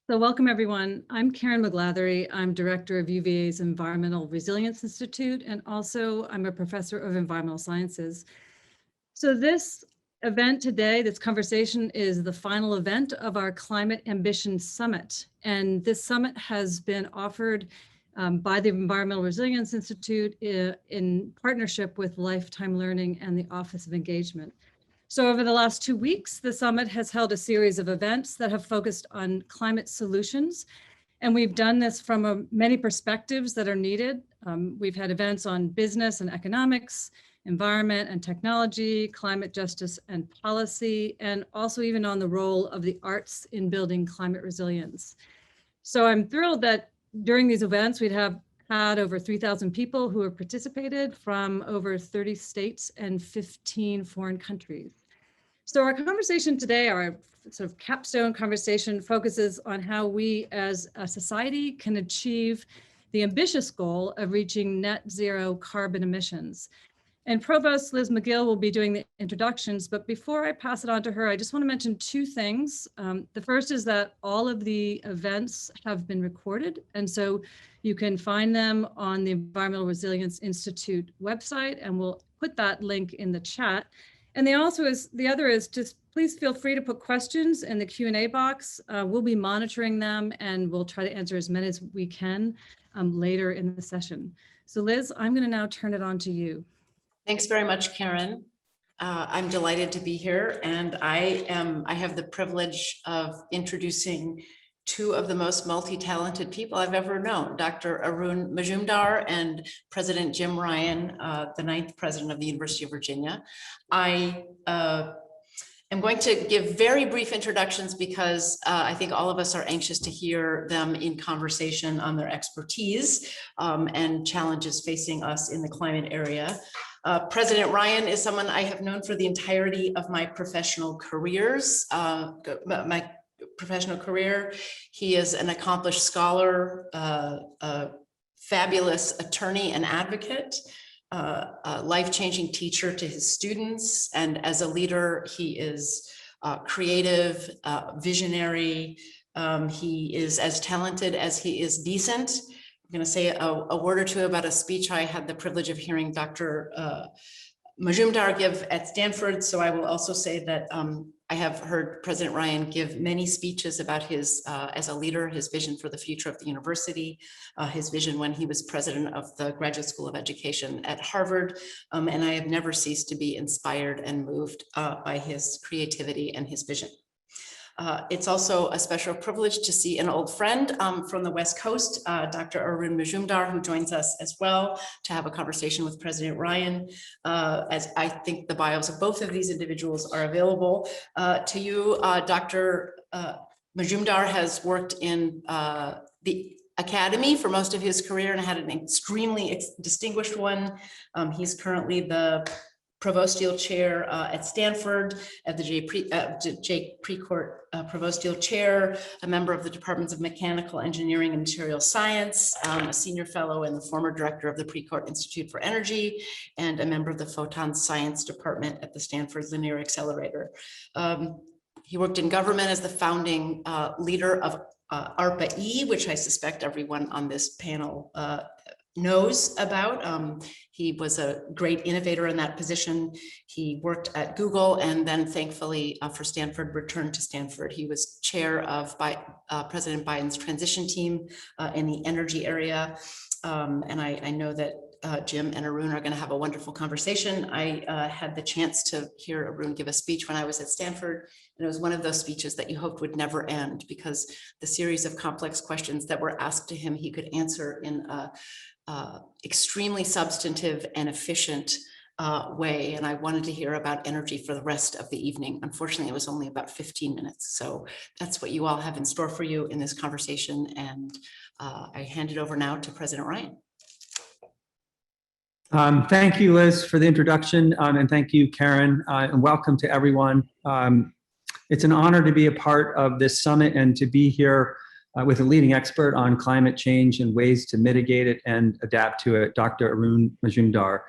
So welcome everyone. I'm Karen McGlathery. I'm director of UVA's Environmental Resilience Institute, and also I'm a professor of environmental sciences. So this event today, this conversation, is the final event of our Climate Ambition Summit. And this summit has been offered by the Environmental Resilience Institute in partnership with Lifetime Learning and the Office of Engagement. So over the last 2 weeks, the summit has held a series of events that have focused on climate solutions. And we've done this from many perspectives that are needed. We've had events on business and economics, environment and technology, climate justice and policy, and also even on the role of the arts in building climate resilience. So I'm thrilled that during these events, we'd have had over 3,000 people who have participated from over 30 states and 15 foreign countries. So our conversation today, our sort of capstone conversation, focuses on how we as a society can achieve the ambitious goal of reaching net zero carbon emissions. And Provost Liz Magill will be doing the introductions, but before I pass it on to her, I just want to mention two things. The first is that all of the events have been recorded, and so you can find them on the Environmental Resilience Institute website, and we'll put that link in the chat. And the other is just please feel free to put questions in the Q&A box. We'll be monitoring them, and we'll try to answer as many as we can later in the session. So Liz, I'm going to now turn it on to you. Thanks very much, Karen. I'm delighted to be here, and I have the privilege of introducing two of the most multi-talented people I've ever known, Dr. Arun Majumdar and President Jim Ryan, the 9th president of the University of Virginia. I am going to give very brief introductions because I think all of us are anxious to hear them in conversation on their expertise and challenges facing us in the climate area. President Ryan is someone I have known for the entirety of my professional careers. He is an accomplished scholar, a fabulous attorney and advocate, a life-changing teacher to his students, and as a leader, he is creative, visionary. He is as talented as he is decent. I'm going to say a word or two about a speech I had the privilege of hearing Dr. Majumdar give at Stanford. So I will also say that I have heard President Ryan give many speeches about his, as a leader, his vision for the future of the university, his vision when he was president of the Graduate School of Education at Harvard. And I have never ceased to be inspired and moved by his creativity and his vision. It's also a special privilege to see an old friend from the West Coast, Dr. Arun Majumdar, who joins us as well to have a conversation with President Ryan, as I think the bios of both of these individuals are available to you. Dr. Majumdar has worked in the academy for most of his career and had an extremely distinguished one. He's currently the Provostial Chair at Stanford, at the Jake Precourt Provostial Chair, a member of the Departments of Mechanical Engineering and Material Science, a senior fellow and the former director of the Precourt Institute for Energy, and a member of the Photon Science Department at the Stanford Linear Accelerator. He worked in government as the founding leader of ARPA-E, which I suspect everyone on this panel knows about. He was a great innovator in that position. He worked at Google and then thankfully for Stanford returned to Stanford. He was chair of President Biden's transition team in the energy area. And I know that Jim and Arun are going to have a wonderful conversation. I had the chance to hear Arun give a speech when I was at Stanford, and it was one of those speeches that you hoped would never end because the series of complex questions that were asked to him, he could answer in a extremely substantive and efficient way. And I wanted to hear about energy for the rest of the evening. Unfortunately, it was only about 15 minutes. So that's what you all have in store for you in this conversation. And I hand it over now to President Ryan. Thank you, Liz, for the introduction, and thank you, Karen, and welcome to everyone. It's an honor to be a part of this summit and to be here with a leading expert on climate change and ways to mitigate it and adapt to it, Dr. Arun Majumdar.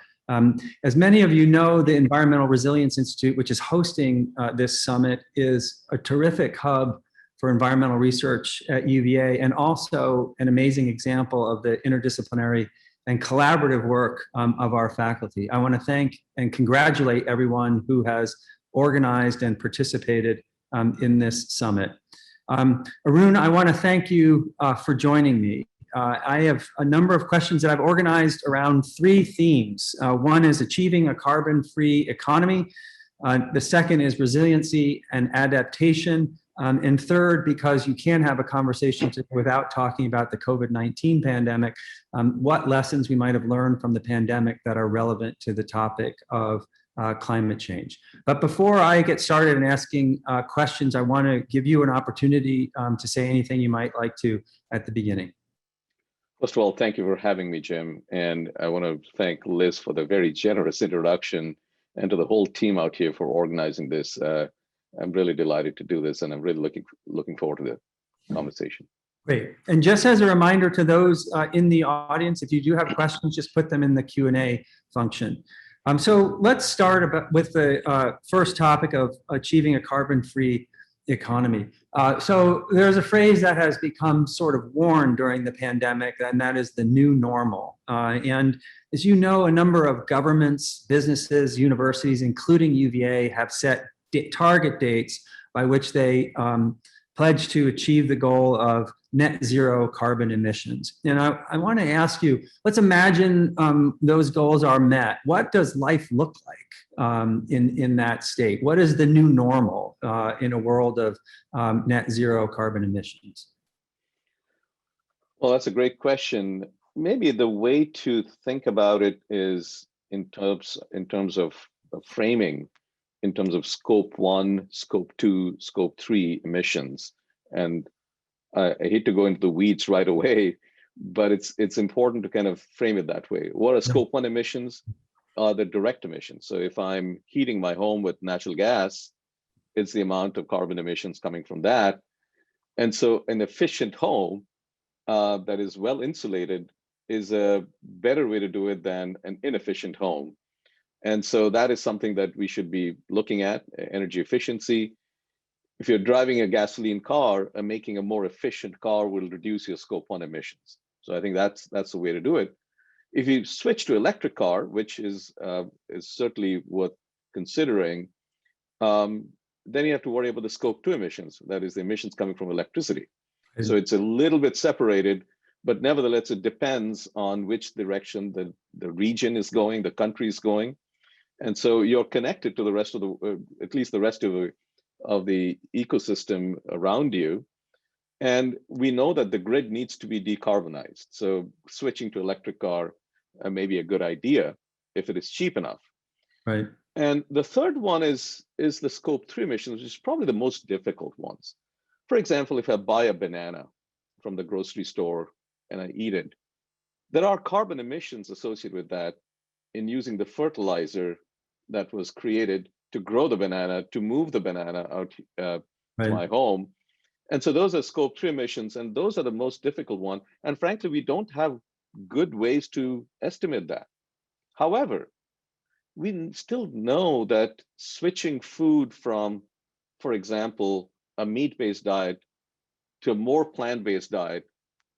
As many of you know, the Environmental Resilience Institute, which is hosting this summit, is a terrific hub for environmental research at UVA, and also an amazing example of the interdisciplinary and collaborative work of our faculty. I want to thank and congratulate everyone who has organized and participated in this summit. Arun, I want to thank you for joining me. I have a number of questions that I've organized around 3 themes. One is achieving a carbon-free economy. The second is resiliency and adaptation. And third, because you can't have a conversation without talking about the COVID-19 pandemic, what lessons we might have learned from the pandemic that are relevant to the topic of climate change. But before I get started in asking questions, I want to give you an opportunity to say anything you might like to at the beginning. First of all, thank you for having me, Jim. And I want to thank Liz for the very generous introduction and to the whole team out here for organizing this. I'm really delighted to do this, and I'm really looking forward to the conversation. Great. And just as a reminder to those in the audience, if you do have questions, just put them in the Q&A function. So let's start with the first topic of achieving a carbon-free economy. So there's a phrase that has become sort of worn during the pandemic, and that is the new normal. And as you know, a number of governments, businesses, universities, including UVA, have set target dates by which they pledge to achieve the goal of net zero carbon emissions. And I want to ask you, let's imagine those goals are met. What does life look like in that state? What is the new normal in a world of net zero carbon emissions? Well, that's a great question. Maybe the way to think about it is in terms of framing, in terms of scope 1, scope 2, scope 3 emissions. And I hate to go into the weeds right away, but it's important to kind of frame it that way. What are scope 1 emissions? The direct emissions. So if I'm heating my home with natural gas, it's the amount of carbon emissions coming from that. And so an efficient home that is well insulated is a better way to do it than an inefficient home. And so that is something that we should be looking at, energy efficiency. If you're driving a gasoline car, making a more efficient car will reduce your scope 1 emissions. So I think that's the way to do it. If you switch to electric car, which is certainly worth considering, then you have to worry about the scope 2 emissions, that is the emissions coming from electricity. So it's a little bit separated, but nevertheless, it depends on which direction the region is going, the country is going. And so you're connected to the rest of at least the rest of the ecosystem around you. And we know that the grid needs to be decarbonized. So switching to electric car may be a good idea if it is cheap enough. Right. And the third one is the scope 3 emissions, which is probably the most difficult ones. For example, if I buy a banana from the grocery store and I eat it, there are carbon emissions associated with that in using the fertilizer that was created to grow the banana, to move the banana out to my home. And so those are scope 3 emissions, and those are the most difficult one. And frankly, we don't have good ways to estimate that. However, we still know that switching food from, for example, a meat-based diet to a more plant-based diet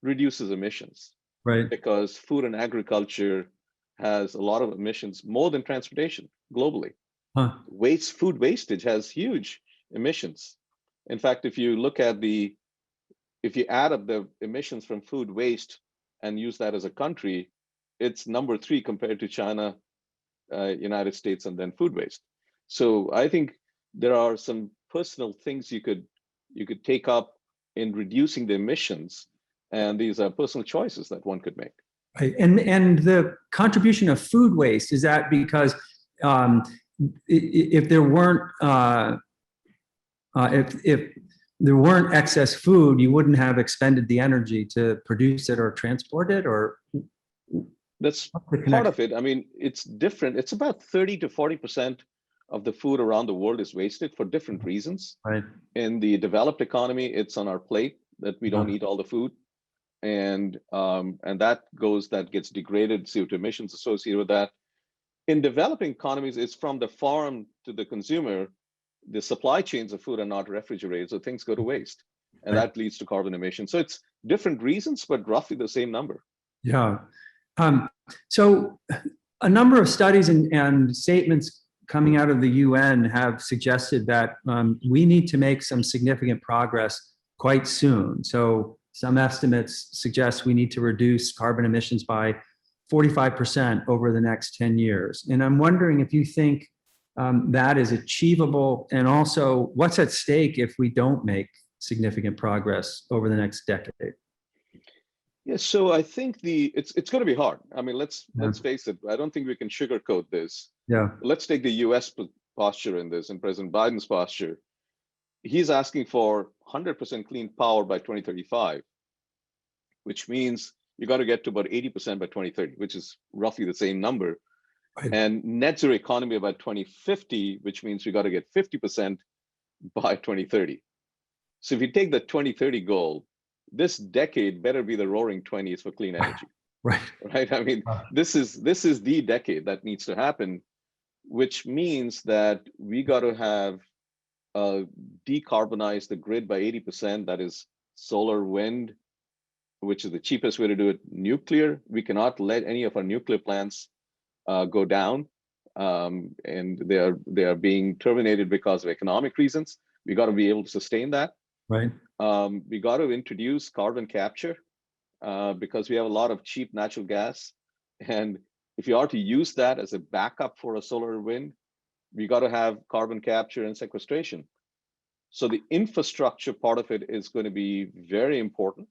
reduces emissions. Right. Because food and agriculture has a lot of emissions, more than transportation globally. Huh. Food wastage has huge emissions. In fact, if you add up the emissions from food waste and use that as a country, it's number 3 compared to China, United States, and then food waste. So I think there are some personal things you could take up in reducing the emissions, and these are personal choices that one could make. Right. And the contribution of food waste, is that because if there weren't if there weren't excess food, you wouldn't have expended the energy to produce it or transport it, or? That's part of it. I mean, it's different. It's about 30 to 40% of the food around the world is wasted for different reasons. Right. In the developed economy, it's on our plate that we don't eat all the food. And that gets degraded, CO2 emissions associated with that. In developing economies, it's from the farm to the consumer. The supply chains of food are not refrigerated, so things go to waste. and Right. that leads to carbon emissions. So it's different reasons, but roughly the same number. Yeah. So a number of studies and statements coming out of the UN have suggested that we need to make some significant progress quite soon. So some estimates suggest we need to reduce carbon emissions by 45% over the next 10 years. And I'm wondering if you think that is achievable, and also what's at stake if we don't make significant progress over the next decade. Yeah, so I think it's going to be hard. I mean, let's Yeah. face it. I don't think we can sugarcoat this. Yeah, Let's take the U.S. posture in this, and President Biden's posture. He's asking for 100% clean power by 2035, which means you got to get to about 80% by 2030, which is roughly the same number. Right. And net zero economy by 2050, which means we got to get 50% by 2030. So if you take the 2030 goal, this decade better be the roaring 20s for clean energy, right. right? I mean, Wow. this is the decade that needs to happen, which means that we got to have decarbonize the grid by 80%. That is solar, wind, which is the cheapest way to do it. Nuclear, we cannot let any of our nuclear plants go down, and they are being terminated because of economic reasons. We got to be able to sustain that. Right. We got to introduce carbon capture because we have a lot of cheap natural gas, and if you are to use that as a backup for a solar or wind, we got to have carbon capture and sequestration. So the infrastructure part of it is going to be very important,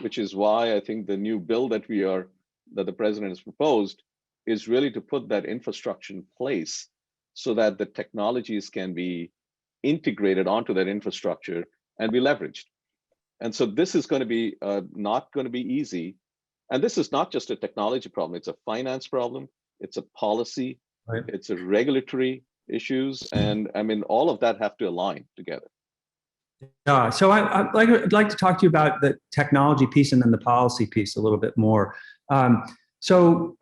which is why I think the new bill that the president has proposed is really to put that infrastructure in place so that the technologies can be integrated onto that infrastructure and be leveraged. And so this is going to be not going to be easy. And this is not just a technology problem, it's a finance problem, it's a policy, Right. it's a regulatory issues. And I mean, all of that have to align together. Yeah, so I'd like to talk to you about the technology piece and then the policy piece a little bit more. So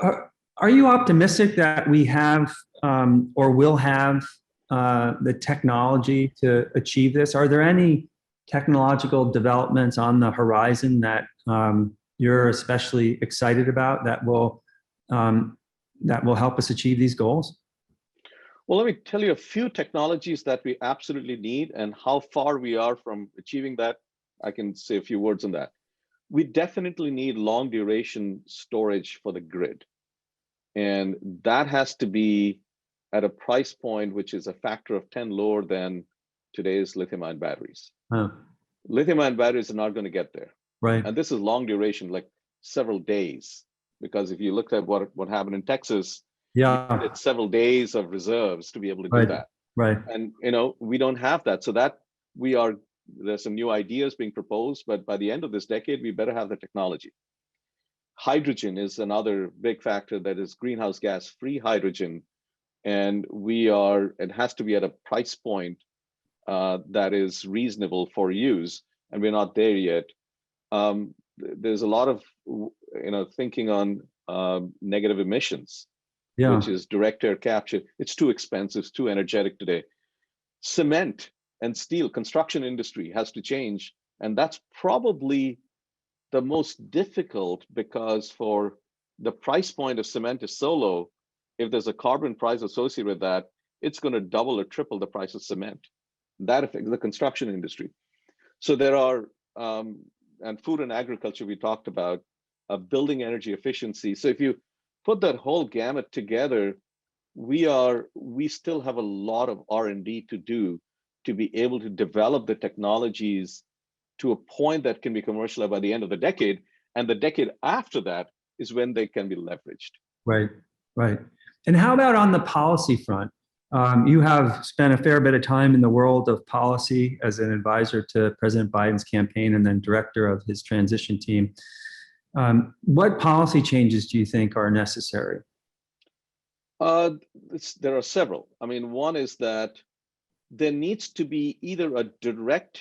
are you optimistic that we have or will have the technology to achieve this? Are there any technological developments on the horizon that you're especially excited about that will help us achieve these goals? Well, let me tell you a few technologies that we absolutely need and how far we are from achieving that. I can say a few words on that. We definitely need long duration storage for the grid. And that has to be at a price point which is a factor of 10 lower than today's lithium-ion batteries. Oh, Lithium-ion batteries are not going to get there. right. And this is long duration, like several days. Because if you look at what happened in Texas, Yeah. it's several days of reserves to be able to do Right. that. Right. And we don't have that. So that there's some new ideas being proposed, but by the end of this decade, we better have the technology. Hydrogen is another big factor, that is greenhouse gas free hydrogen. And it has to be at a price point that is reasonable for use. And we're not there yet. There's a lot of thinking on negative emissions, Yeah. which is direct air capture. It's too expensive, it's too energetic today. Cement and steel, construction industry has to change. And that's probably the most difficult, because for the price point of cement is so low, if there's a carbon price associated with that, it's going to double or triple the price of cement. That affects the construction industry. So there are, and food and agriculture we talked about, building energy efficiency. So if you put that whole gamut together, we still have a lot of R&D to do to be able to develop the technologies to a point that can be commercialized by the end of the decade. And the decade after that is when they can be leveraged. Right. Right. And how about on the policy front? You have spent a fair bit of time in the world of policy as an advisor to President Biden's campaign and then director of his transition team. What policy changes do you think are necessary? There are several. I mean, one is that there needs to be either a direct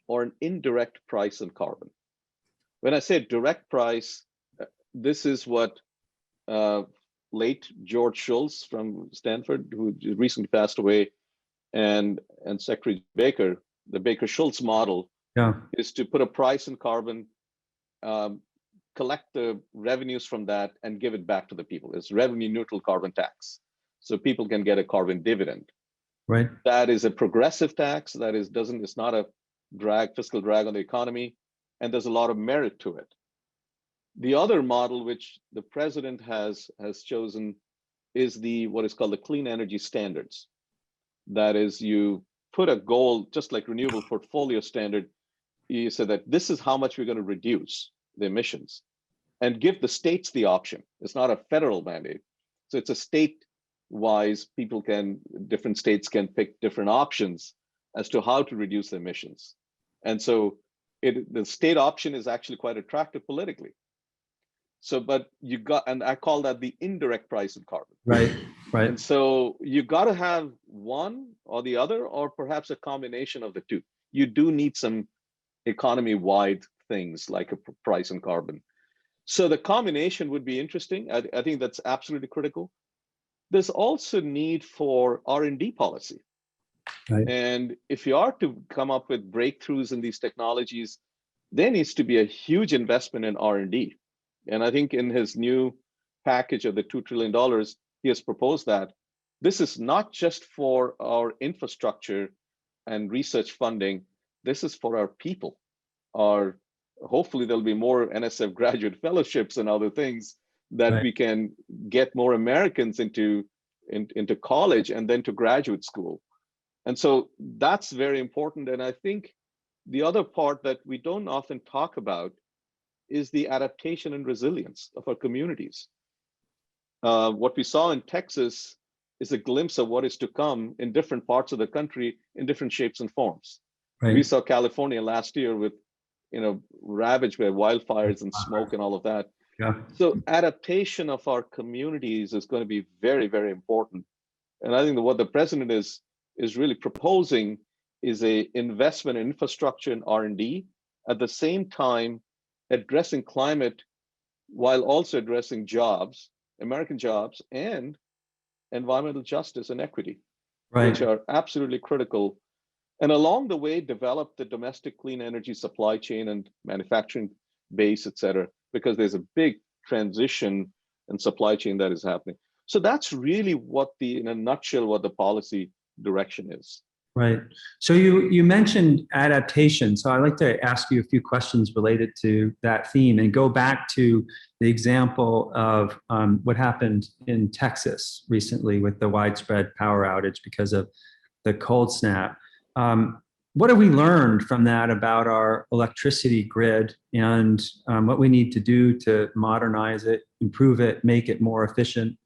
or an indirect price on carbon. When I say direct price, this is what late George Shultz from Stanford, who recently passed away, and Secretary Baker, the Baker-Shultz model Yeah. is to put a price on carbon, collect the revenues from that and give it back to the people. It's revenue neutral carbon tax. So people can get a carbon dividend. Right. That is a progressive tax. That is, it's not a fiscal drag on the economy. And there's a lot of merit to it. The other model, which the president has chosen, is what is called the clean energy standards. That is, you put a goal, just like renewable portfolio standard, you say that this is how much we're going to reduce the emissions and give the states the option. It's not a federal mandate. So it's a state-wise, different states can pick different options as to how to reduce the emissions. And so the state option is actually quite attractive politically. So, but and I call that the indirect price of carbon. Right. Right. And so you got to have one or the other, or perhaps a combination of the two. You do need some economy-wide things like a price on carbon. So the combination would be interesting. I think that's absolutely critical. There's also need for R&D policy. Right. And if you are to come up with breakthroughs in these technologies, there needs to be a huge investment in R&D. And I think in his new package of the $2 trillion, he has proposed that this is not just for our infrastructure and research funding. This is for our people. Hopefully there'll be more NSF graduate fellowships and other things that right. we can get more Americans into college and then to graduate school. And so that's very important. And I think the other part that we don't often talk about is the adaptation and resilience of our communities. What we saw in Texas is a glimpse of what is to come in different parts of the country in different shapes and forms. Right. We saw California last year with, ravaged by wildfires and smoke and all of that. Yeah. So adaptation of our communities is going to be very, very important. And I think that what the president is really proposing is a investment in infrastructure and R&D, at the same time addressing climate while also addressing jobs, American jobs, and environmental justice and equity, Right. which are absolutely critical. And along the way, develop the domestic clean energy supply chain and manufacturing base, et cetera, because there's a big transition and supply chain that is happening. So that's really in a nutshell, what the policy direction is. Right. So you mentioned adaptation. So I'd like to ask you a few questions related to that theme and go back to the example of what happened in Texas recently with the widespread power outage because of the cold snap. What have we learned from that about our electricity grid and what we need to do to modernize it, improve it, make it more efficient?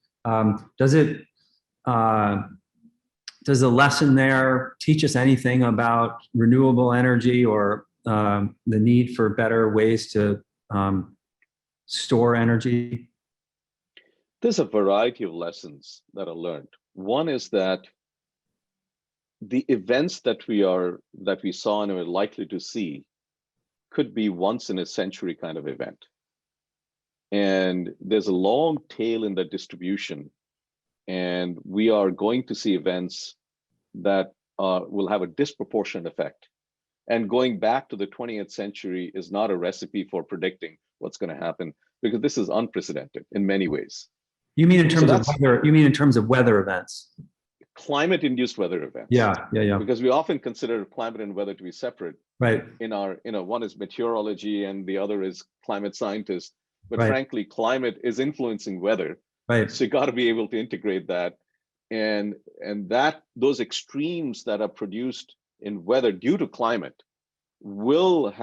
Does the lesson there teach us anything about renewable energy or the need for better ways to store energy? There's a variety of lessons that are learned. One is that the events that we saw and are likely to see could be once in a century kind of event. And there's a long tail in the distribution. And we are going to see events that will have a disproportionate effect. And going back to the 20th century is not a recipe for predicting what's going to happen, because this is unprecedented in many ways. You mean in terms of weather? You mean in terms of weather events? Climate-induced weather events. Yeah. Because we often consider climate and weather to be separate. Right. In our, one is meteorology and the other is climate scientists. But right. frankly, climate is influencing weather. Right. So you got to be able to integrate that, and that those extremes that are produced in weather due to climate will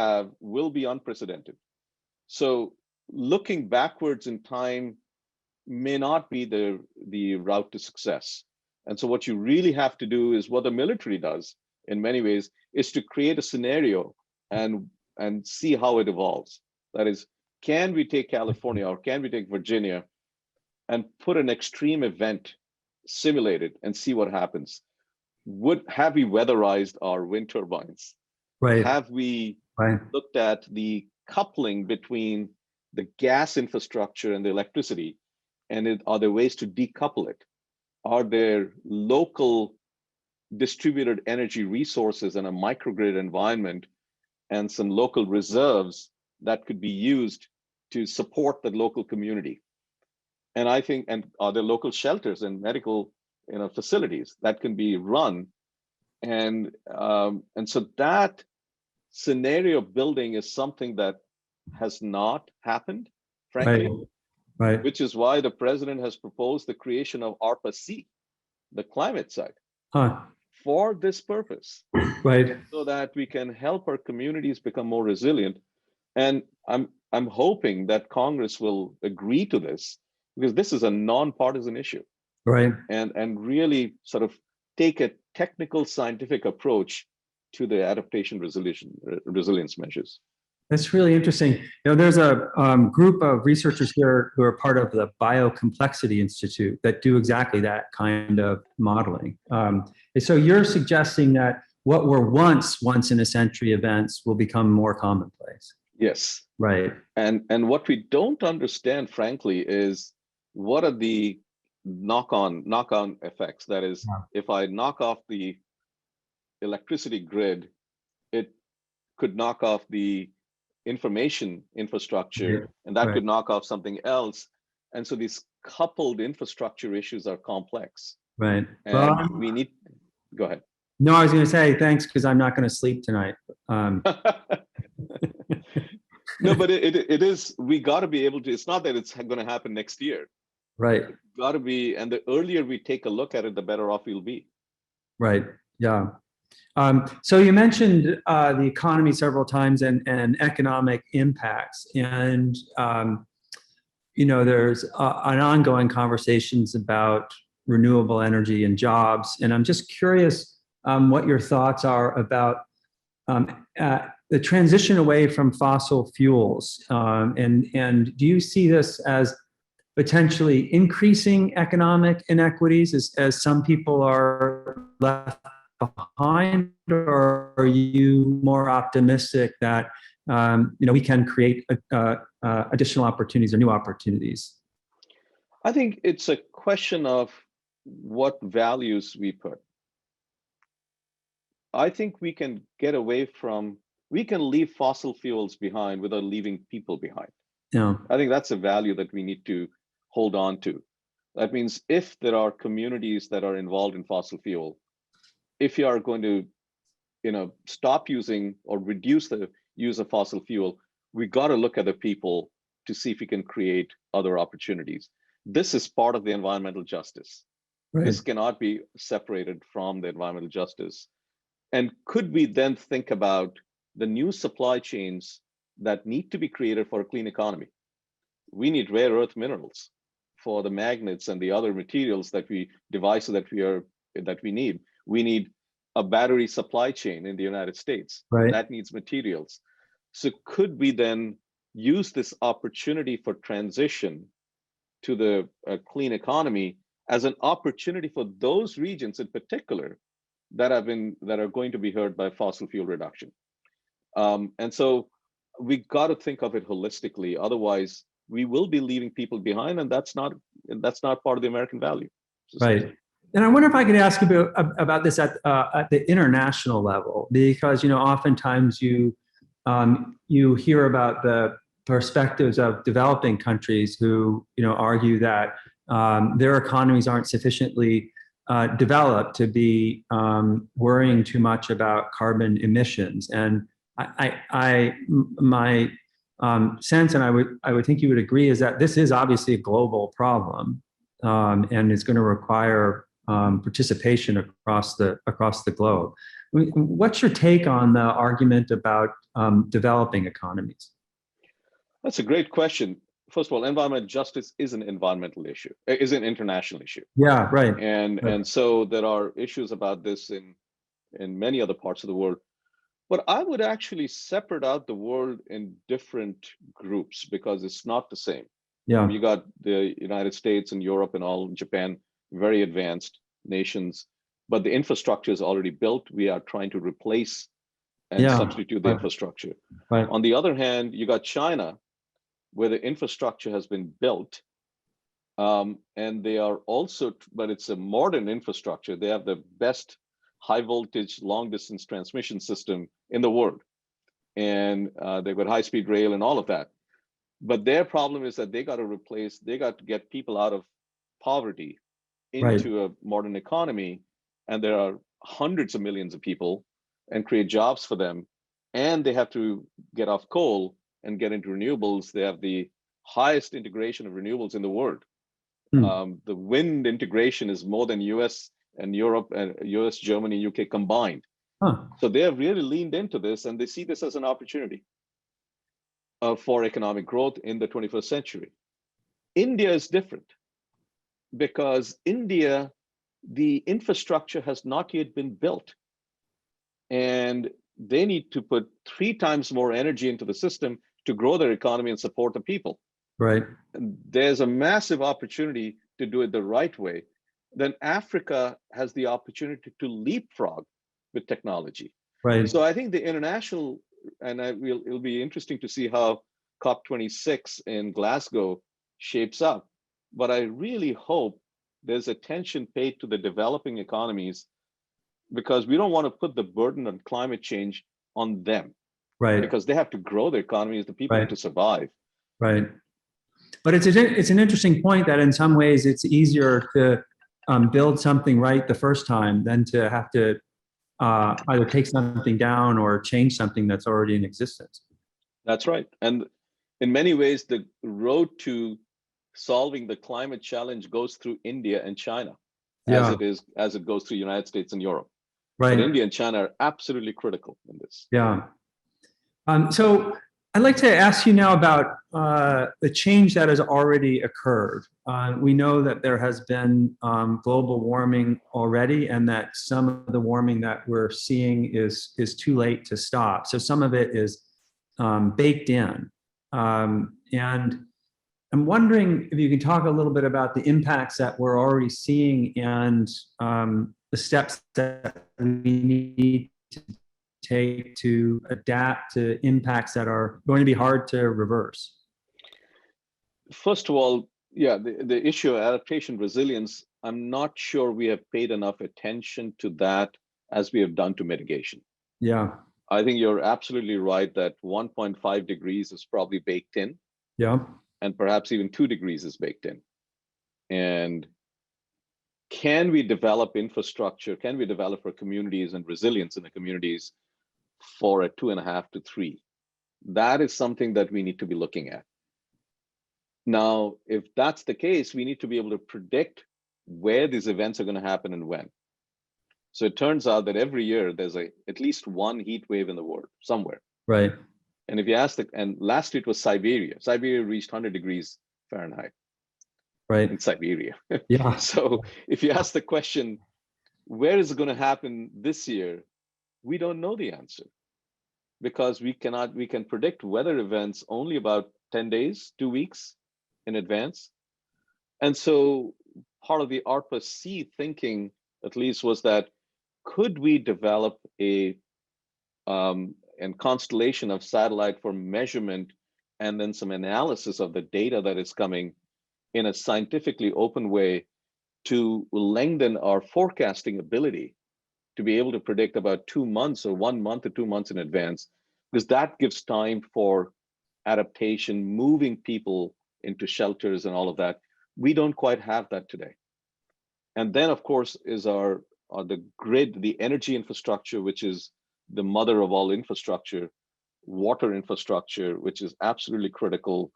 be unprecedented. So looking backwards in time may not be the route to success. And so what you really have to do is what the military does in many ways, is to create a scenario and see how it evolves. That is, can we take California or can we take Virginia and put an extreme event simulated and see what happens? Have we weatherized our wind turbines? Right. Have we looked at the coupling between the gas infrastructure and the electricity? And are there ways to decouple it? Are there local distributed energy resources in a microgrid environment and some local reserves that could be used to support the local community. And I think, and are there local shelters and medical, facilities that can be run, and so that scenario building is something that has not happened, frankly, Right. which is why the president has proposed the creation of ARPA-C, the climate side, Huh. for this purpose, Right. so that we can help our communities become more resilient. And I'm hoping that Congress will agree to this, because this is a nonpartisan issue, Right. and really sort of take a technical scientific approach to the adaptation resilience measures. That's really interesting. There's a group of researchers here who are part of the Biocomplexity Institute that do exactly that kind of modeling. And so you're suggesting that what were once in a century events will become more commonplace. Yes. Right. And what we don't understand, frankly, is what are the knock-on effects. That is, if I knock off the electricity grid, it could knock off the information infrastructure, and that could knock off something else. And so these coupled infrastructure issues are complex. Right. And we need, go ahead. No, I was going to say thanks, because I'm not going to sleep tonight. No, but it is, we got to be able to, it's not that it's going to happen next year. Right. Got to be, and the earlier we take a look at it, the better off we'll be. Right. Yeah. So you mentioned the economy several times and economic impacts, and there's an ongoing conversations about renewable energy and jobs, and I'm just curious what your thoughts are about the transition away from fossil fuels, and do you see this as potentially increasing economic inequities as some people are left behind, or are you more optimistic that we can create additional opportunities or new opportunities? I think it's a question of what values we put. I think we can get away from, we can leave fossil fuels behind without leaving people behind. Yeah. I think that's a value that we need to hold on to. That means if there are communities that are involved in fossil fuel, if you are going to, stop using or reduce the use of fossil fuel, we got to look at the people to see if we can create other opportunities. This is part of the environmental justice. Right. This cannot be separated from the environmental justice. And could we then think about the new supply chains that need to be created for a clean economy? We need rare earth minerals for the magnets and the other materials that devices that we need. We need a battery supply chain in the United States. Right. That needs materials. So could we then use this opportunity for transition to the clean economy as an opportunity for those regions in particular that are going to be hurt by fossil fuel reduction? And so we got to think of it holistically. Otherwise, we will be leaving people behind, and that's not part of the American value system. Right. And I wonder if I could ask about this at the international level, because oftentimes you hear about the perspectives of developing countries who argue that their economies aren't sufficiently developed to be worrying too much about carbon emissions. And my sense, and I would think you would agree, is that this is obviously a global problem, and it's going to require participation across the globe. What's your take on the argument about developing economies? That's a great question. First of all, environmental justice is an environmental issue, is an international issue. Yeah, right. And so there are issues about this in many other parts of the world. But I would actually separate out the world in different groups, because it's not the same. Yeah. You got the United States and Europe and all, Japan, very advanced nations, but the infrastructure is already built. We are trying to replace and substitute the infrastructure. Right. On the other hand, you got China, where the infrastructure has been built, and they are also, but it's a modern infrastructure. They have the best high voltage, long distance transmission system in the world. and they've got high-speed rail and all of that. But their problem is that they got to get people out of poverty Right. into a modern economy, and there are hundreds of millions of people, and create jobs for them. And they have to get off coal and get into renewables. They have the highest integration of renewables in the world. The wind integration is more than US and Europe and US, Germany, UK combined. Huh. So they have really leaned into this, and they see this as an opportunity for economic growth in the 21st century. India is different because India, the infrastructure has not yet been built, and they need to put 3 times more energy into the system to grow their economy and support the people. Right. And there's a massive opportunity to do it the right way. Then Africa has the opportunity to leapfrog with technology. Right. So I think the international, and it'll be interesting to see how COP26 in Glasgow shapes up. But I really hope there's attention paid to the developing economies, because we don't want to put the burden on climate change on them, Right. because they have to grow their economies, the people have Right. to survive. Right. But it's an interesting point that in some ways it's easier to build something right the first time than to have to either take something down or change something that's already in existence. That's right. And in many ways, the road to solving the climate challenge goes through India and China, Yeah. as it goes through the United States and Europe. Right. But India and China are absolutely critical in this. Yeah. So I'd like to ask you now about the change that has already occurred. We know that there has been global warming already, and that some of the warming that we're seeing is too late to stop. So some of it is baked in. And I'm wondering if you can talk a little bit about the impacts that we're already seeing and the steps that we need to take to adapt to impacts that are going to be hard to reverse. First of all, yeah, the issue of adaptation resilience, I'm not sure we have paid enough attention to that as we have done to mitigation. Yeah. I think you're absolutely right that 1.5 degrees is probably baked in. Yeah. And perhaps even 2 degrees is baked in. And can we develop infrastructure? Can we develop our communities and resilience in the communities for a 2.5 to 3? That is something that we need to be looking at. Now, if that's the case, we need to be able to predict where these events are going to happen and when. So it turns out that every year there's at least one heat wave in the world somewhere. Right. And if you ask and last year it was Siberia. Siberia reached 100 degrees Fahrenheit. Right. In Siberia. Yeah. So if you ask the question, where is it going to happen this year? We don't know the answer, because we can predict weather events only about 10 days, 2 weeks in advance. And so part of the ARPA-C thinking, at least, was that could we develop a constellation of satellite for measurement and then some analysis of the data that is coming in a scientifically open way to lengthen our forecasting ability to be able to predict about 2 months or 1 month or 2 months in advance, because that gives time for adaptation, moving people into shelters and all of that. We don't quite have that today. And then, of course, is the grid, the energy infrastructure, which is the mother of all infrastructure, water infrastructure, which is absolutely critical.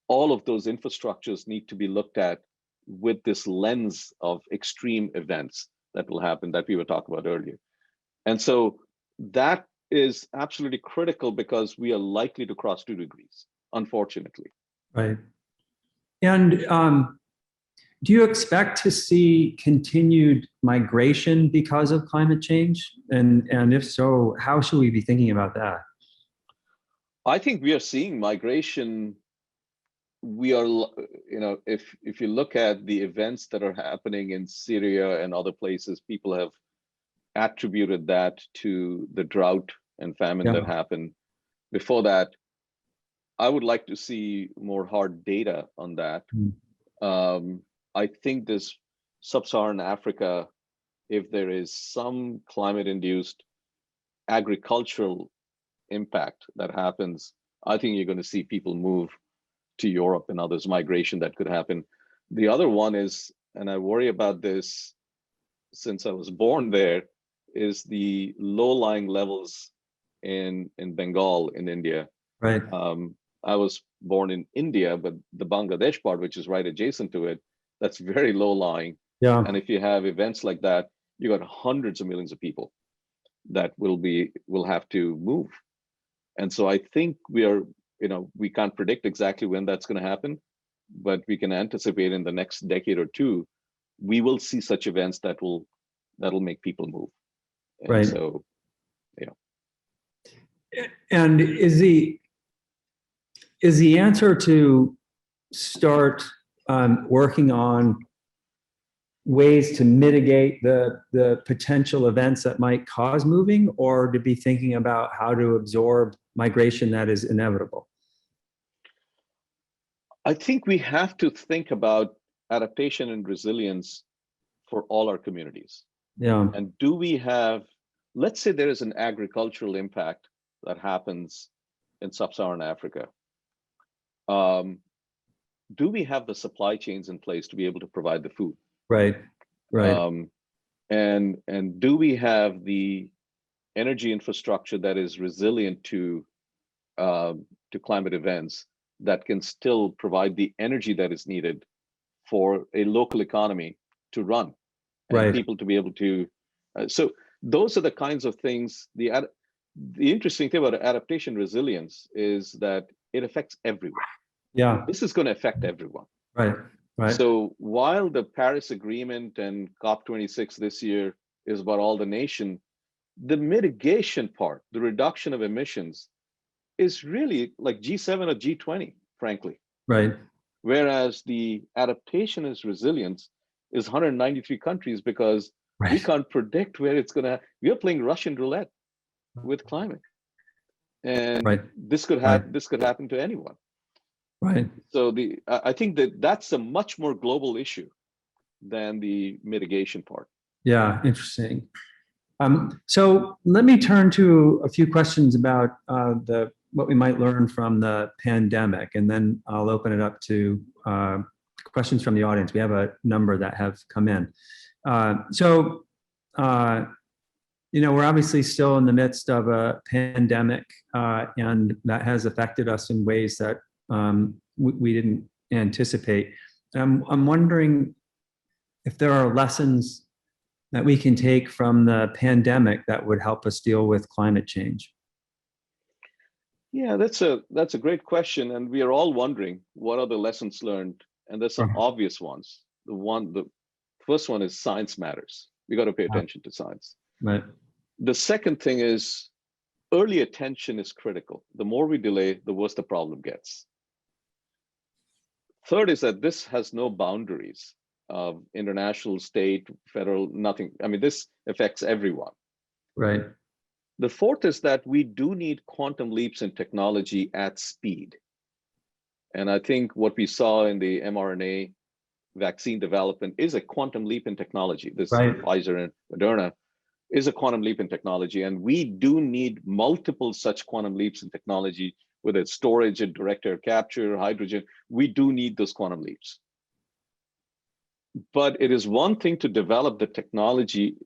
All of those infrastructures need to be looked at with this lens of extreme events that will happen that we were talking about earlier. And so that is absolutely critical, because we are likely to cross 2 degrees, unfortunately. Right. And do you expect to see continued migration because of climate change? And if so, how should we be thinking about that? I think we are seeing migration. We are, if you look at the events that are happening in Syria and other places, people have attributed that to the drought and famine that happened. Before that, I would like to see more hard data on that. I think this sub-Saharan Africa, if there is some climate-induced agricultural impact that happens, I think you're going to see people move to Europe and others, migration that could happen. The other one is, and I worry about this since I was born there, is the low-lying levels in Bengal in India. Right. I was born in India, but the Bangladesh part, which is right adjacent to it, that's very low-lying. Yeah. And if you have events like that, you got hundreds of millions of people that will have to move. And so I think we can't predict exactly when that's going to happen, but we can anticipate in the next decade or two, we will see such events that'll make people move. And Right. so, And is the answer to start working on ways to mitigate the potential events that might cause moving, or to be thinking about how to absorb migration that is inevitable? I think we have to think about adaptation and resilience for all our communities. Yeah. And let's say there is an agricultural impact that happens in sub-Saharan Africa. Do we have the supply chains in place to be able to provide the food? Right. Right. And do we have the energy infrastructure that is resilient to climate events that can still provide the energy that is needed for a local economy to run, and Right. people to be able to? So those are the kinds of things. The interesting thing about adaptation resilience is that it affects everyone. Yeah. This is going to affect everyone. Right. Right. So while the Paris Agreement and COP26 this year is about all the nation, the mitigation part, the reduction of emissions, is really like G7 or G20, frankly. Right. Whereas the adaptation is resilience is 193 countries, because we Right. can't predict where it's gonna. We are playing Russian roulette with climate, and Right. this could Right. happen. This could happen to anyone. Right. So I think that's a much more global issue than the mitigation part. Yeah. Interesting. So let me turn to a few questions about what we might learn from the pandemic, and then I'll open it up to questions from the audience. We have a number that have come in. We're obviously still in the midst of a pandemic, and that has affected us in ways that we didn't anticipate. I'm wondering if there are lessons that we can take from the pandemic that would help us deal with climate change. Yeah, that's a great question, and we are all wondering what are the lessons learned, and there's some obvious ones. The first one is science matters. We got to pay attention to science. Right. The second thing is early attention is critical. The more we delay, the worse the problem gets. Third is that this has no boundaries of international, state, federal, nothing. I mean, this affects everyone. Right. The fourth is that we do need quantum leaps in technology at speed. And I think what we saw in the mRNA vaccine development is a quantum leap in technology. This Right. Pfizer and Moderna is a quantum leap in technology. And we do need multiple such quantum leaps in technology, whether it's storage and direct air capture, hydrogen. We do need those quantum leaps. But it is one thing to develop the technology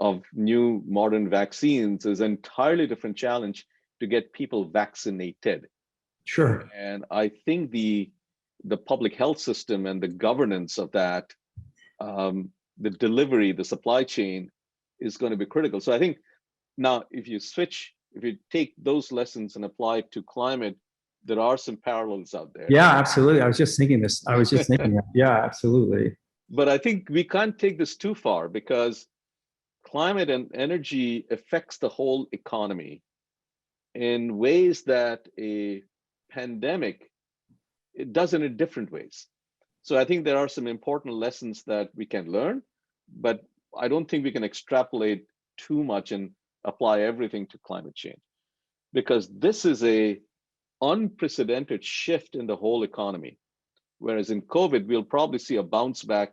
of new modern vaccines, is an entirely different challenge to get people vaccinated. Sure. And I think the public health system and the governance of that, the delivery, the supply chain is going to be critical. So I think now if you take those lessons and apply it to climate, there are some parallels out there. Yeah, absolutely. I was just thinking this. That. Yeah, absolutely. But I think we can't take this too far, because climate and energy affects the whole economy in ways that a pandemic, it does in different ways. So I think there are some important lessons that we can learn, but I don't think we can extrapolate too much and apply everything to climate change, because this is a unprecedented shift in the whole economy. Whereas in COVID, we'll probably see a bounce back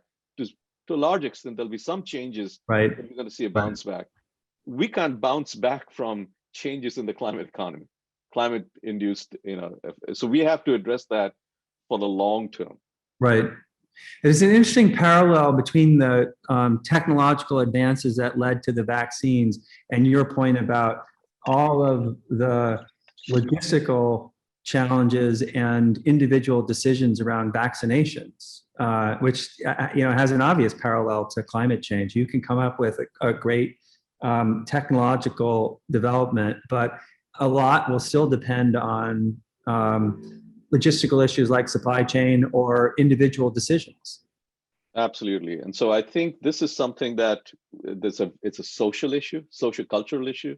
to a large extent. There'll be some changes, Right. but we're going to see a bounce back. We can't bounce back from changes in the climate economy, climate induced, so we have to address that for the long term. Right. There's an interesting parallel between the technological advances that led to the vaccines and your point about all of the logistical challenges and individual decisions around vaccinations, which has an obvious parallel to climate change. You can come up with a great technological development, but a lot will still depend on logistical issues like supply chain or individual decisions. Absolutely. And so I think this is something that it's a social issue, social cultural issue.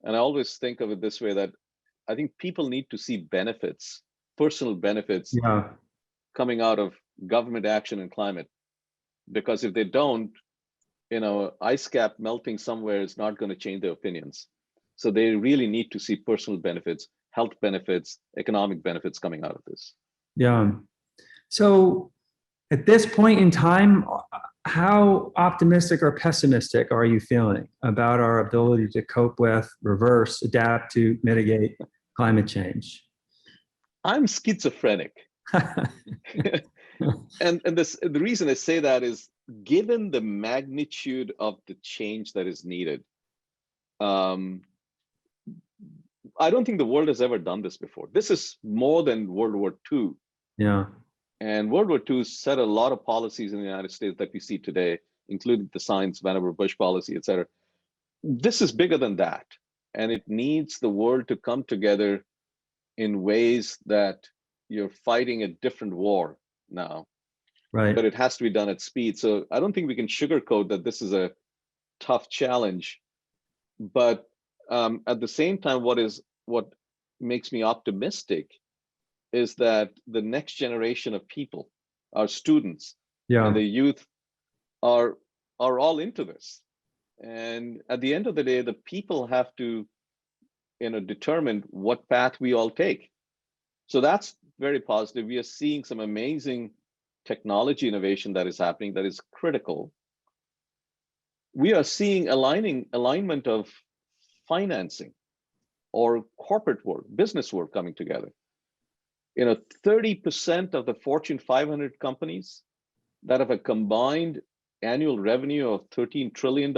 And I always think of it this way, that I think people need to see benefits, personal benefits coming out of government action in climate. Because if they don't, ice cap melting somewhere is not going to change their opinions. So they really need to see personal benefits, health benefits, economic benefits coming out of this. Yeah. So at this point in time, how optimistic or pessimistic are you feeling about our ability to cope with, reverse, adapt to mitigate climate change? I'm schizophrenic. and the reason I say that is, given the magnitude of the change that is needed, I don't think the world has ever done this before. This is more than World War II. Yeah. And World War II set a lot of policies in the United States that we see today, including the Science Vannevar Bush policy, et cetera. This is bigger than that. And it needs the world to come together in ways that you're fighting a different war now. Right. But it has to be done at speed. So I don't think we can sugarcoat that this is a tough challenge. But at the same time, what makes me optimistic is that the next generation of people, our students and the youth, are all into this. And at the end of the day, the people have to determine what path we all take. So that's very positive. We are seeing some amazing technology innovation that is happening that is critical. We are seeing alignment of financing or corporate work, business work coming together. 30% of the Fortune 500 companies that have a combined annual revenue of $13 trillion,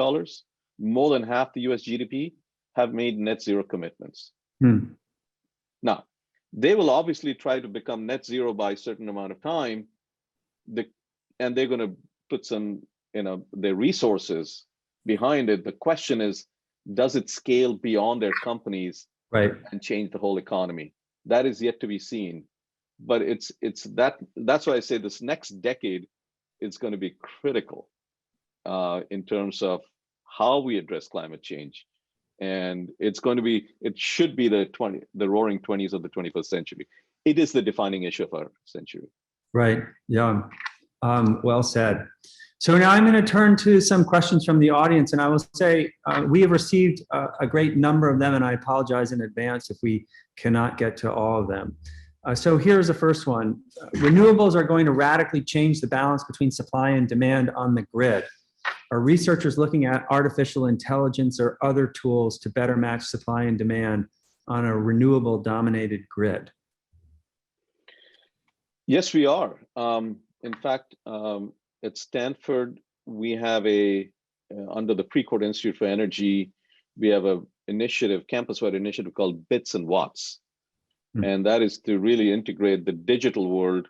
more than half the US GDP, have made net zero commitments. Now, they will obviously try to become net zero by a certain amount of time, and they're going to put some, their resources behind it. The question is, does it scale beyond their companies and change the whole economy? That is yet to be seen. But that's why I say this next decade is going to be critical in terms of how we address climate change. And it should be the roaring 20s of the 21st century. It is the defining issue of our century. Right. Yeah. Well said. So now I'm going to turn to some questions from the audience, and I will say we have received a great number of them, and I apologize in advance if we cannot get to all of them. So here's the first one. Renewables are going to radically change the balance between supply and demand on the grid. Are researchers looking at artificial intelligence or other tools to better match supply and demand on a renewable dominated grid? Yes, we are. In fact, at Stanford, we have under the Precourt Institute for Energy, we have a campus-wide initiative called Bits and Watts. And that is to really integrate the digital world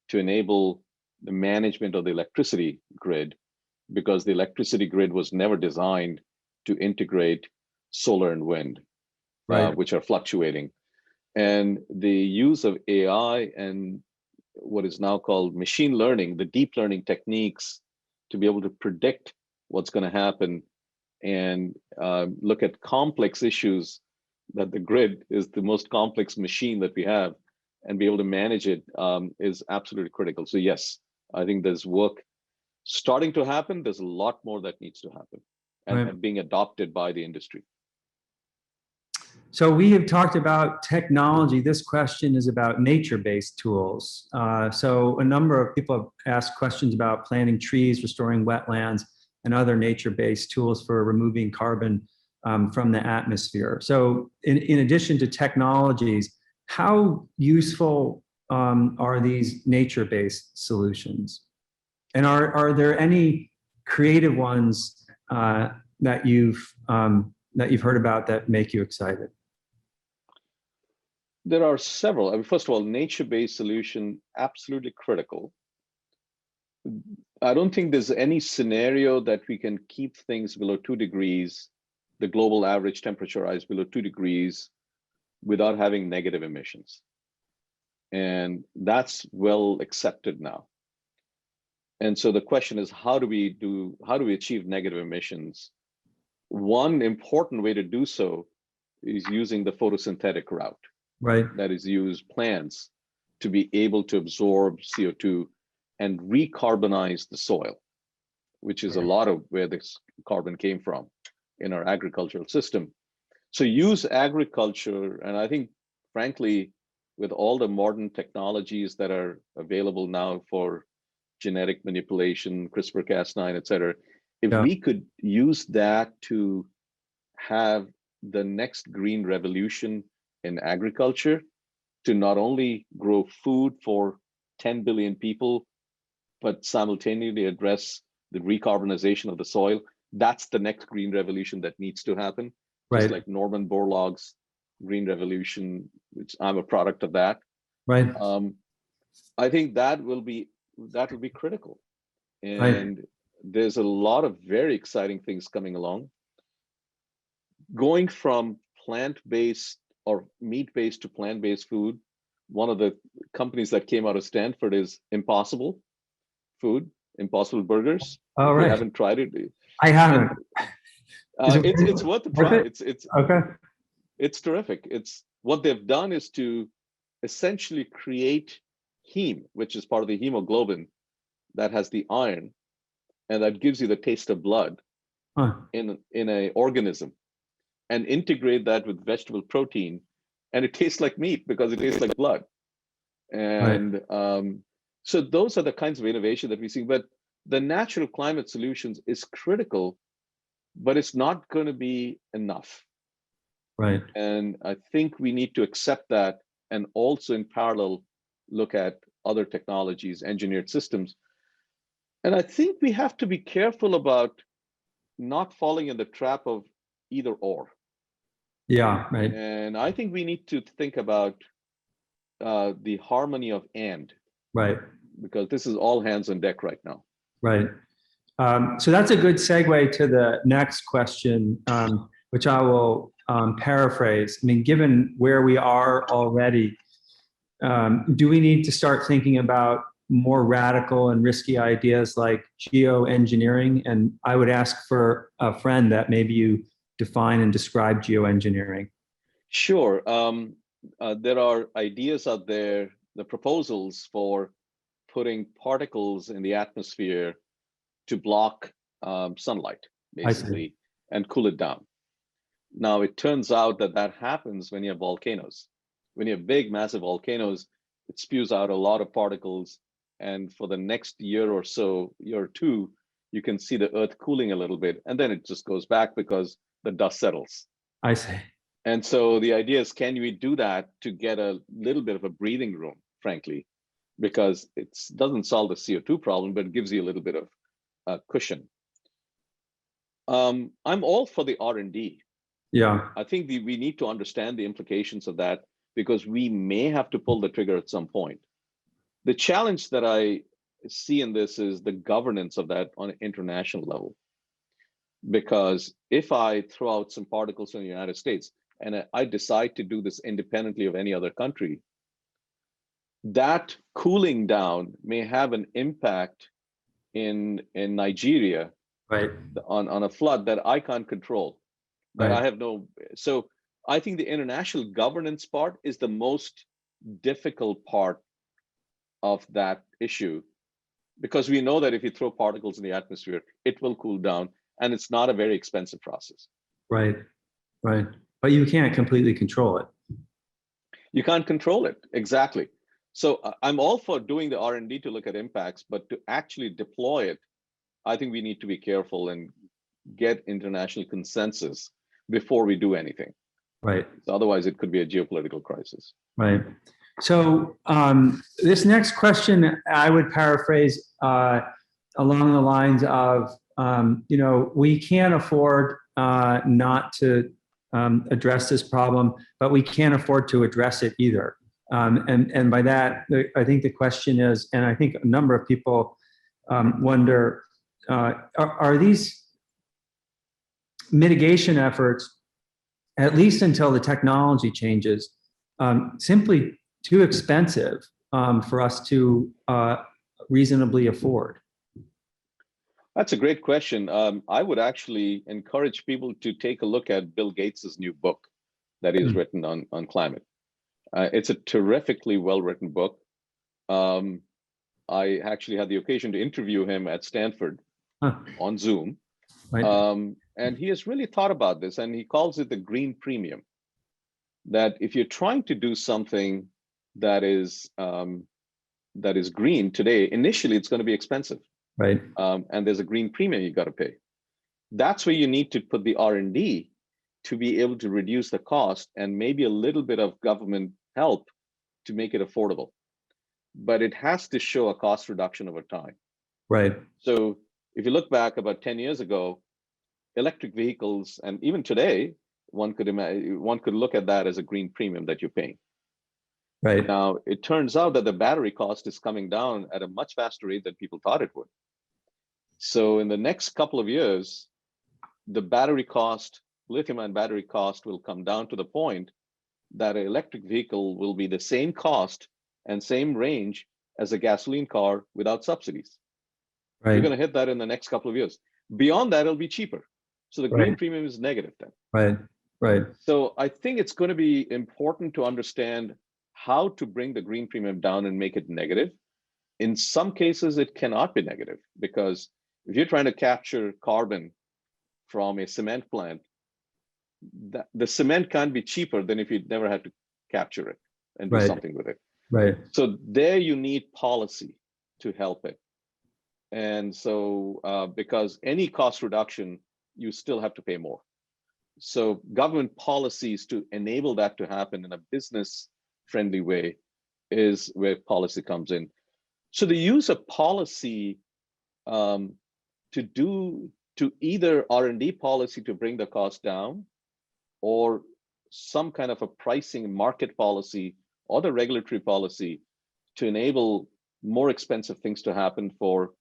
to enable the management of the electricity grid, because the electricity grid was never designed to integrate solar and wind, which are fluctuating. And the use of AI and what is now called machine learning, the deep learning techniques, to be able to predict what's going to happen and look at complex issues, that the grid is the most complex machine that we have, and be able to manage it is absolutely critical. So yes, I think there's work starting to happen. There's a lot more that needs to happen and being adopted by the industry. So we have talked about technology. This question is about nature-based tools. So a number of people have asked questions about planting trees, restoring wetlands, and other nature-based tools for removing carbon from the atmosphere. So in addition to technologies, how useful are these nature-based solutions? And are there any creative ones that you've heard about that make you excited? There are several. I mean, first of all, nature-based solution, absolutely critical. I don't think there's any scenario that we can keep things below 2 degrees, the global average temperature rise below 2 degrees, without having negative emissions. And that's well accepted now. And so the question is, how do we achieve negative emissions? One important way to do so is using the photosynthetic route. Right. That is, use plants to be able to absorb CO2 and recarbonize the soil, which is a lot of where this carbon came from in our agricultural system. So use agriculture, and I think, frankly, with all the modern technologies that are available now for genetic manipulation, CRISPR-Cas9, et cetera, if we could use that to have the next green revolution in agriculture, to not only grow food for 10 billion people, but simultaneously address the recarbonization of the soil, that's the next green revolution that needs to happen. Right. Just like Norman Borlaug's Green Revolution, which I'm a product of that. Right. I think that will be critical. And there's a lot of very exciting things coming along. Going from plant-based or meat-based to plant-based food, one of the companies that came out of Stanford is Impossible Food, Impossible Burgers. Oh, If you right. haven't tried it, I haven't. it's worth a try. It? It's Okay. It's terrific. It's what they've done is to essentially create heme, which is part of the hemoglobin that has the iron, and that gives you the taste of blood in a organism, and integrate that with vegetable protein, and it tastes like meat because it tastes like blood. And so those are the kinds of innovation that we see. But the natural climate solutions is critical, but it's not going to be enough. Right. And I think we need to accept that, and also in parallel look at other technologies, engineered systems. And I think we have to be careful about not falling in the trap of either or. Yeah, right. And I think we need to think about the harmony of and. Right. Because this is all hands on deck right now. Right. So that's a good segue to the next question, which I will paraphrase. I mean, given where we are already, do we need to start thinking about more radical and risky ideas like geoengineering? And I would ask for a friend that maybe you define and describe geoengineering. Sure. There are ideas out there, the proposals for putting particles in the atmosphere to block sunlight, basically, and cool it down. Now, it turns out that that happens when you have volcanoes. When you have big, massive volcanoes, it spews out a lot of particles. And for the next year or so, year or two, you can see the Earth cooling a little bit. And then it just goes back because the dust settles. I see. And so the idea is, can we do that to get a little bit of a breathing room, frankly, because it doesn't solve the CO2 problem, but it gives you a little bit of cushion. I'm all for the R&D. Yeah. I think we need to understand the implications of that, because we may have to pull the trigger at some point. The challenge that I see in this is the governance of that on an international level. Because if I throw out some particles in the United States and I decide to do this independently of any other country, that cooling down may have an impact in Nigeria, right, on a flood that I can't control, that right. I have no. So I think the international governance part is the most difficult part of that issue, because we know that if you throw particles in the atmosphere, it will cool down, and it's not a very expensive process. Right, right. But you can't completely control it. You can't control it, exactly. So I'm all for doing the R&D to look at impacts, but to actually deploy it, I think we need to be careful and get international consensus. before we do anything. Right. So otherwise, it could be a geopolitical crisis. Right. So this next question, I would paraphrase along the lines of, we can't afford not to address this problem, but we can't afford to address it either. And by that, I think the question is, and I think a number of people wonder, are these mitigation efforts, at least until the technology changes, simply too expensive for us to reasonably afford? That's a great question. I would actually encourage people to take a look at Bill Gates's new book that he's written on climate. It's a terrifically well-written book. I actually had the occasion to interview him at Stanford on Zoom. Right. And he has really thought about this, and he calls it the green premium. That if you're trying to do something that is green today, initially it's going to be expensive. Right. And there's a green premium you got to pay. That's where you need to put the R&D to be able to reduce the cost, and maybe a little bit of government help to make it affordable. But it has to show a cost reduction over time. Right. So if you look back about 10 years ago, electric vehicles, and even today, one could look at that as a green premium that you're paying. Right. Now, it turns out that the battery cost is coming down at a much faster rate than people thought it would. So in the next couple of years, the battery cost, lithium-ion battery cost, will come down to the point that an electric vehicle will be the same cost and same range as a gasoline car without subsidies. Right. You're going to hit that in the next couple of years. Beyond that, it'll be cheaper. So the green Right. premium is negative then. Right. Right. So I think it's going to be important to understand how to bring the green premium down and make it negative. In some cases, it cannot be negative, because if you're trying to capture carbon from a cement plant, the cement can't be cheaper than if you never had to capture it and do Right. something with it. Right. So there you need policy to help it. And so because any cost reduction, you still have to pay more. So government policies to enable that to happen in a business-friendly way is where policy comes in. So the use of policy to either R&D policy to bring the cost down, or some kind of a pricing market policy or the regulatory policy to enable more expensive things to happen for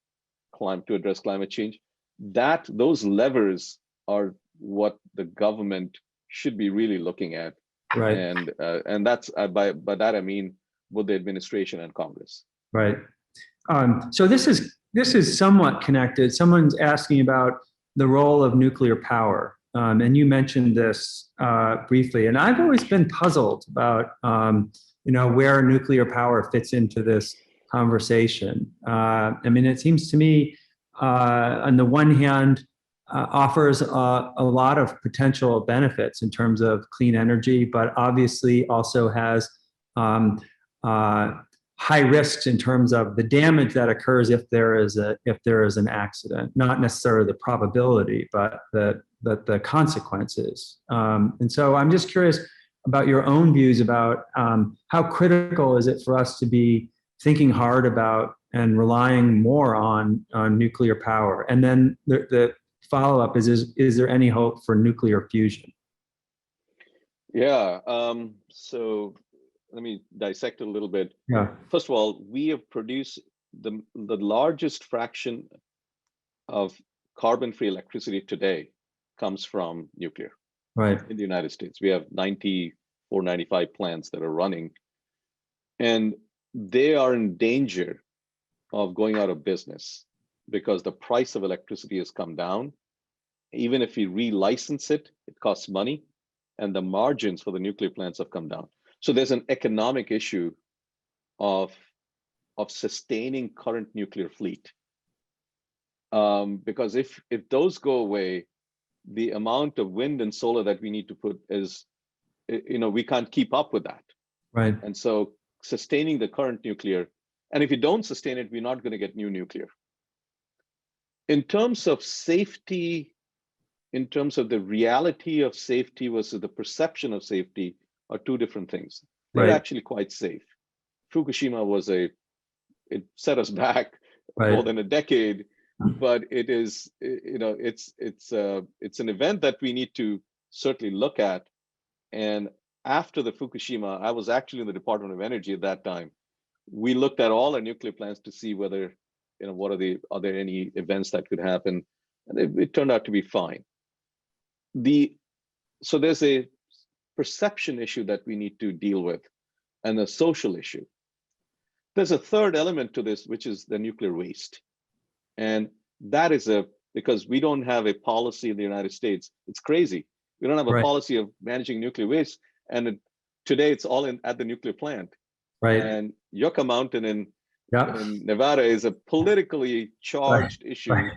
to address climate change, those levers are what the government should be really looking at. Right. And that's by that I mean both the administration and Congress. Right. So this is somewhat connected. Someone's asking about the role of nuclear power, and you mentioned this briefly. And I've always been puzzled about where nuclear power fits into this conversation. I mean, it seems to me, on the one hand, offers a lot of potential benefits in terms of clean energy, but obviously also has high risks in terms of the damage that occurs if there is an accident. Not necessarily the probability, but the consequences. And so I'm just curious about your own views about how critical is it for us to be thinking hard about and relying more on nuclear power. And then the follow-up is there any hope for nuclear fusion? Yeah, so let me dissect it a little bit. Yeah. First of all, we have produced the largest fraction of carbon-free electricity today comes from nuclear. Right. In the United States. We have 94, 95 plants that are running, and they are in danger of going out of business because the price of electricity has come down. Even if we relicense it, it costs money, and the margins for the nuclear plants have come down. So there's an economic issue of sustaining current nuclear fleet. Because if those go away, the amount of wind and solar that we need to put is, we can't keep up with that. Right. And so sustaining the current nuclear, and if you don't sustain it, we're not going to get new nuclear. In terms of safety in terms of the reality of safety versus the perception of safety are two different things. They're Right. actually quite safe. Fukushima it set us back Right. more than a decade, but it is, it's an event that we need to certainly look at. And after the Fukushima, I was actually in the Department of Energy at that time. We looked at all our nuclear plants to see whether, are there any events that could happen? And it turned out to be fine. So there's a perception issue that we need to deal with and a social issue. There's a third element to this, which is the nuclear waste. And that is because we don't have a policy in the United States. It's crazy. We don't have a Right. policy of managing nuclear waste. And today it's all at the nuclear plant. Right. And Yucca Mountain in Yeah. Nevada is a politically charged issue. Right.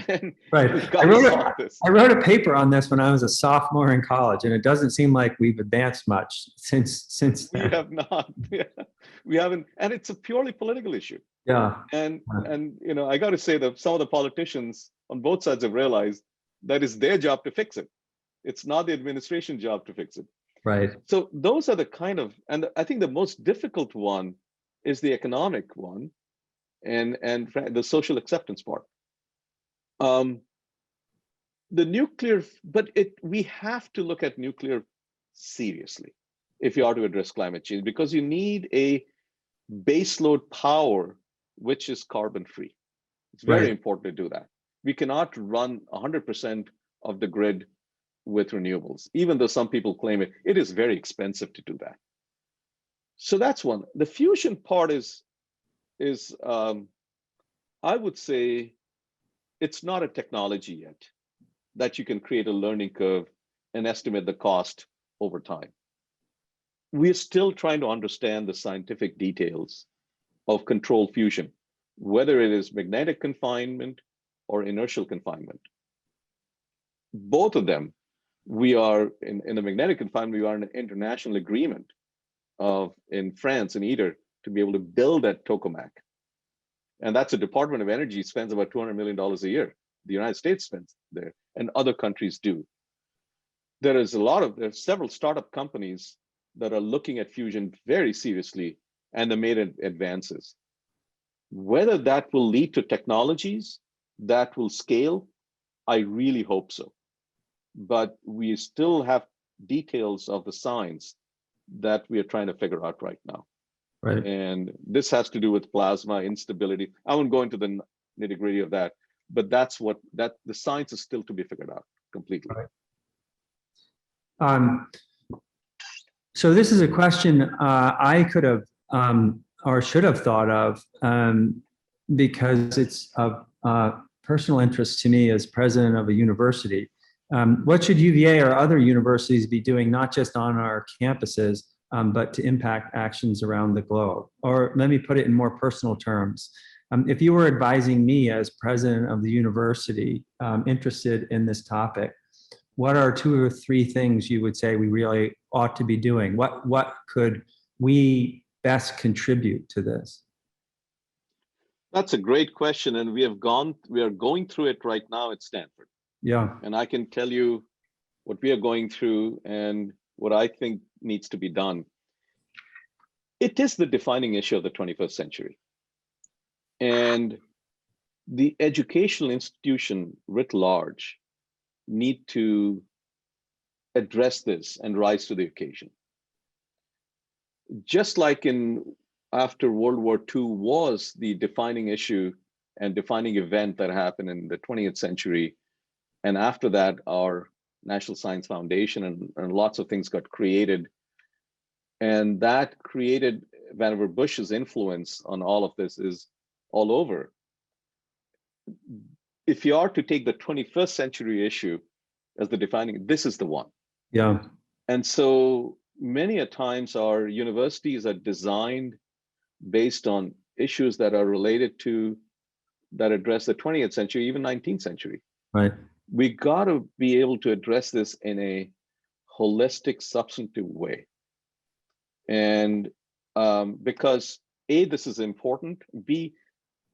And Right. we've I got to wrote, solve this. I wrote a paper on this when I was a sophomore in college, and it doesn't seem like we've advanced much since We then. have not. We haven't, and it's a purely political issue. Yeah. And Right. I got to say that some of the politicians on both sides have realized that it's their job to fix it. It's not the administration job to fix it. Right. So those are the kind of, and I think the most difficult one is the economic one, and the social acceptance part. The nuclear, but we have to look at nuclear seriously if you are to address climate change, because you need a baseload power which is carbon free. It's very Right. important to do that. We cannot run 100% of the grid with renewables, even though some people claim it. It is very expensive to do that. So that's one. The fusion part is I would say it's not a technology yet that you can create a learning curve and estimate the cost over time. We're still trying to understand the scientific details of controlled fusion, whether it is magnetic confinement or inertial confinement. Both of them, we are in the magnetic confinement, we are in an international agreement in France and ITER to be able to build at tokamak. And that's a Department of Energy spends about $200 million a year. The United States spends there, and other countries do. There's several startup companies that are looking at fusion very seriously, and they made advances. Whether that will lead to technologies that will scale, I really hope so. But we still have details of the science that we are trying to figure out right now. Right. And this has to do with plasma instability. I won't go into the nitty-gritty of that, but the science is still to be figured out completely. Right. So this is a question I could have or should have thought of because it's of personal interest to me as president of a university. What should UVA or other universities be doing, not just on our campuses, but to impact actions around the globe? Or let me put it in more personal terms. If you were advising me as president of the university interested in this topic, what are 2 or 3 things you would say we really ought to be doing? What could we best contribute to this? That's a great question, and we are going through it right now at Stanford. Yeah. And I can tell you what we are going through and what I think needs to be done. It is the defining issue of the 21st century. And the educational institution writ large need to address this and rise to the occasion. Just like after World War II was the defining issue and defining event that happened in the 20th century. And after that, our National Science Foundation and lots of things got created. And that created Vannevar Bush's influence on all of this is all over. If you are to take the 21st century issue as the defining, this is the one. Yeah. And so many a times our universities are designed based on issues that are related to, that address the 20th century, even 19th century. Right. We got to be able to address this in a holistic, substantive way. And because A, this is important, B,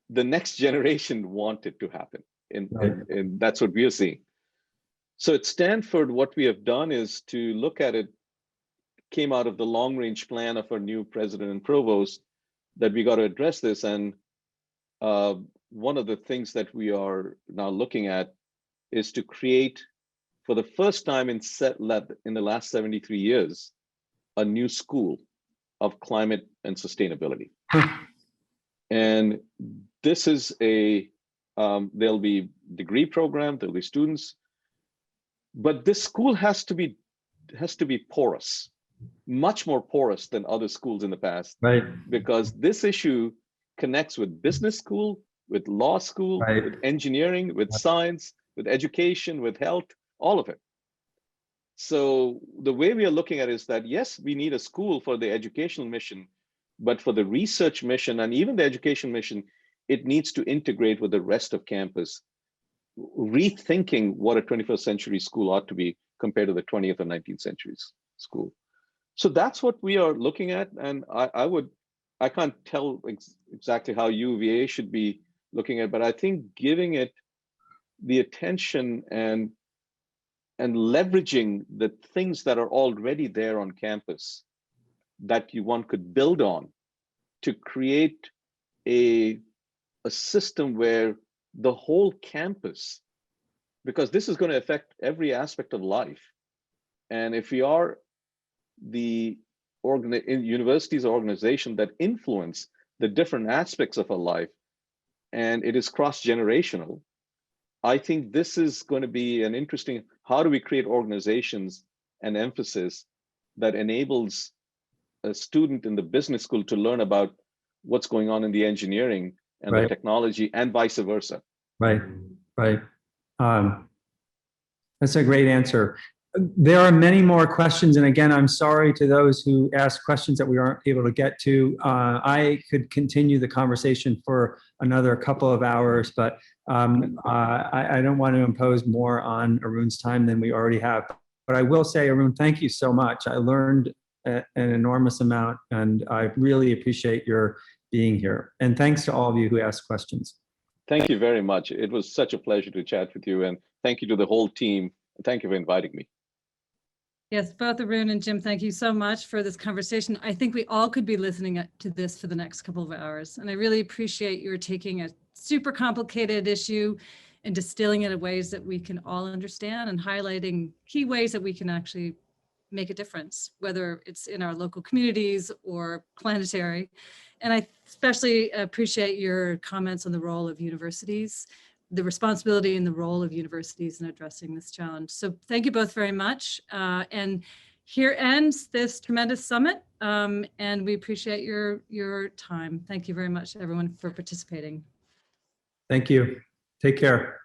the next generation want it to happen. And that's what we are seeing. So at Stanford, what we have done is to look at it, came out of the long range plan of our new president and provost, that we got to address this. And one of the things that we are now looking at is to create, for the first time in the last 73 years, a new school of climate and sustainability. And this is there'll be degree program, there'll be students, but this school has to be porous, much more porous than other schools in the past, Right. because this issue connects with business school, with law school, Right. with engineering, with science, with education, with health, all of it. So the way we are looking at it is that, yes, we need a school for the educational mission, but for the research mission and even the education mission, it needs to integrate with the rest of campus, rethinking what a 21st century school ought to be compared to the 20th or 19th century school. So that's what we are looking at. And I can't tell exactly how UVA should be looking at, but I think giving it the attention and leveraging the things that are already there on campus that one could build on to create a system where the whole campus, because this is going to affect every aspect of life. And if we are the universities or organization that influence the different aspects of our life, and it is cross-generational, I think this is going to be an interesting, how do we create organizations and emphasis that enables a student in the business school to learn about what's going on in the engineering and Right. the technology, and vice versa. Right. Right. That's a great answer. There are many more questions. And again, I'm sorry to those who asked questions that we aren't able to get to. I could continue the conversation for another couple of hours, but I don't want to impose more on Arun's time than we already have. But I will say, Arun, thank you so much. I learned an enormous amount, and I really appreciate your being here. And thanks to all of you who asked questions. Thank you very much. It was such a pleasure to chat with you, and thank you to the whole team. Thank you for inviting me. Yes, both Arun and Jim, thank you so much for this conversation. I think we all could be listening to this for the next couple of hours. And I really appreciate your taking a super complicated issue and distilling it in ways that we can all understand, and highlighting key ways that we can actually make a difference, whether it's in our local communities or planetary. And I especially appreciate your comments on the role of universities, the responsibility and the role of universities in addressing this challenge. So thank you both very much. And here ends this tremendous summit. And we appreciate your time. Thank you very much, everyone, for participating. Thank you. Take care.